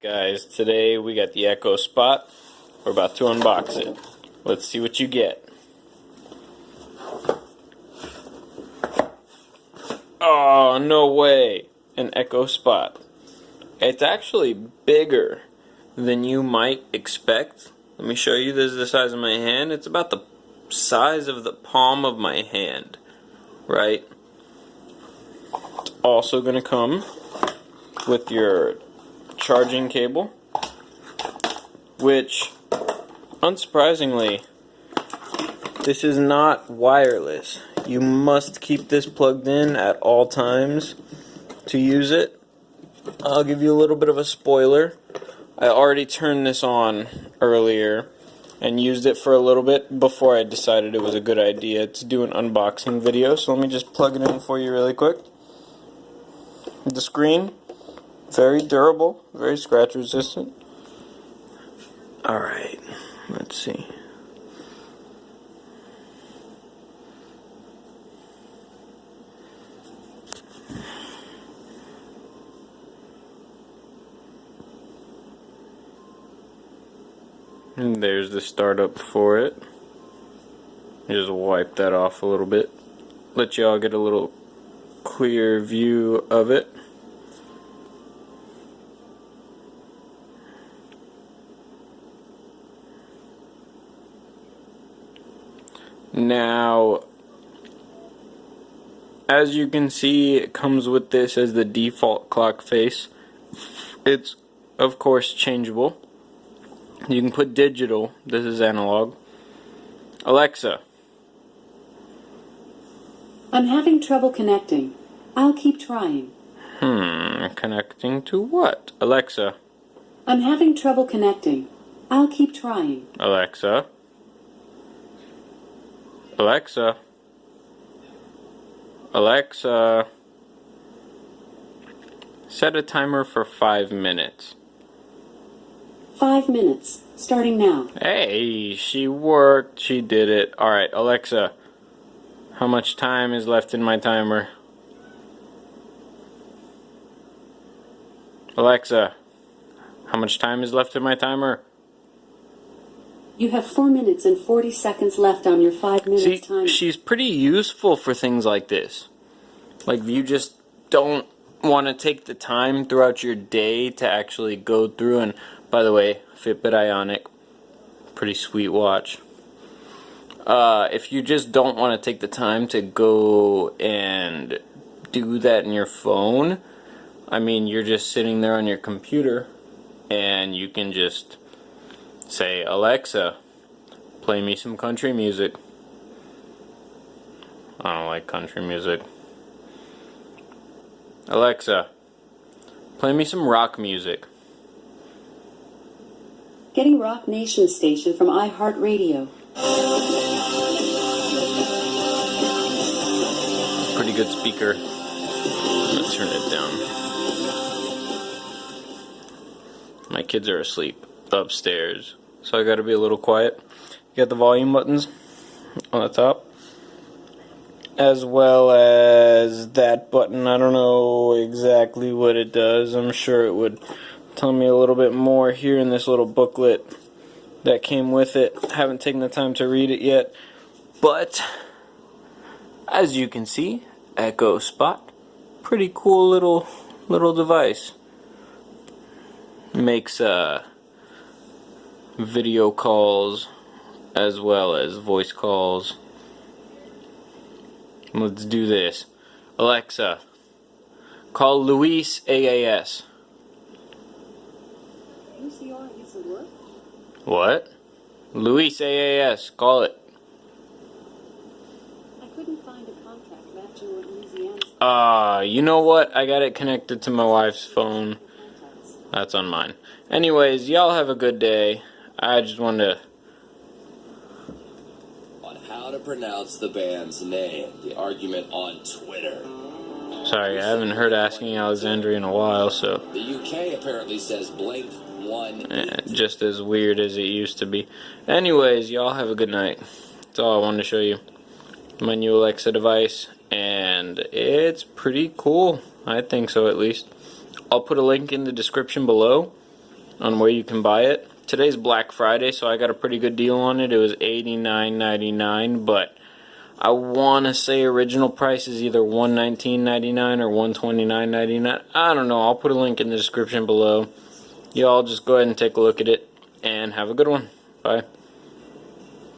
Guys, today we got the Echo Spot. We're about to unbox it. Let's see what you get. Oh, no way! An Echo Spot. It's actually bigger than you might expect. Let me show you. This is the size of my hand. It's about the size of the palm of my hand, right? It's also going to come with your charging cable, which, unsurprisingly, this is not wireless. You must keep this plugged in at all times to use it. I'll give you a little bit of a spoiler. I already turned this on earlier and used it for a little bit before I decided it was a good idea to do an unboxing video. So let me just plug it in for you really quick. The screen, very durable, very scratch resistant. Alright, let's see. And there's the startup for it. Just wipe that off a little bit. Let y'all get a little clear view of it. Now, as you can see, it comes with this as the default clock face. It's, of course, changeable. You can put digital. This is analog. Alexa. I'm having trouble connecting. I'll keep trying. Connecting to what? Alexa. I'm having trouble connecting. I'll keep trying. Alexa. Alexa. Alexa. Set a timer for 5 minutes. 5 minutes, starting now. Hey, she worked. She did it. Alright, Alexa. How much time is left in my timer? Alexa. How much time is left in my timer? You have 4 minutes and 40 seconds left on your 5 minutes timer. She's pretty useful for things like this. Like, if you just don't want to take the time throughout your day to actually go through, and by the way, Fitbit Ionic, pretty sweet watch. If you just don't want to take the time to go and do that in your phone, I mean, you're just sitting there on your computer and you can just say, Alexa, play me some country music. I don't like country music. Alexa, play me some rock music. Getting Rock Nation station from iHeartRadio. Pretty good speaker. I'm gonna turn it down. My kids are asleep upstairs, so I gotta be a little quiet. You got the volume buttons on the top, as well as that button. I don't know exactly what it does. I'm sure it would tell me a little bit more here in this little booklet that came with it. Haven't taken the time to read it yet, but as you can see, Echo Spot, pretty cool little device. Makes video calls as well as voice calls. Let's do this. Alexa, call Luis AAS. What? Luis AAS, call it. I couldn't find a contact matching what Louisiana. You know what? I got it connected to my wife's phone. That's on mine. Anyways, y'all have a good day. I just wanted to... On how to pronounce the band's name, the argument on Twitter. Sorry, I haven't heard Asking Alexandria in a while, so... The UK apparently says Blink 1. Just as weird as it used to be. Anyways, y'all have a good night. That's all I wanted to show you. My new Alexa device, and it's pretty cool. I think so, at least. I'll put a link in the description below on where you can buy it. Today's Black Friday, so I got a pretty good deal on it. It was $89.99, but I want to say original price is either $119.99 or $129.99. I don't know. I'll put a link in the description below. Y'all just go ahead and take a look at it, and have a good one. Bye.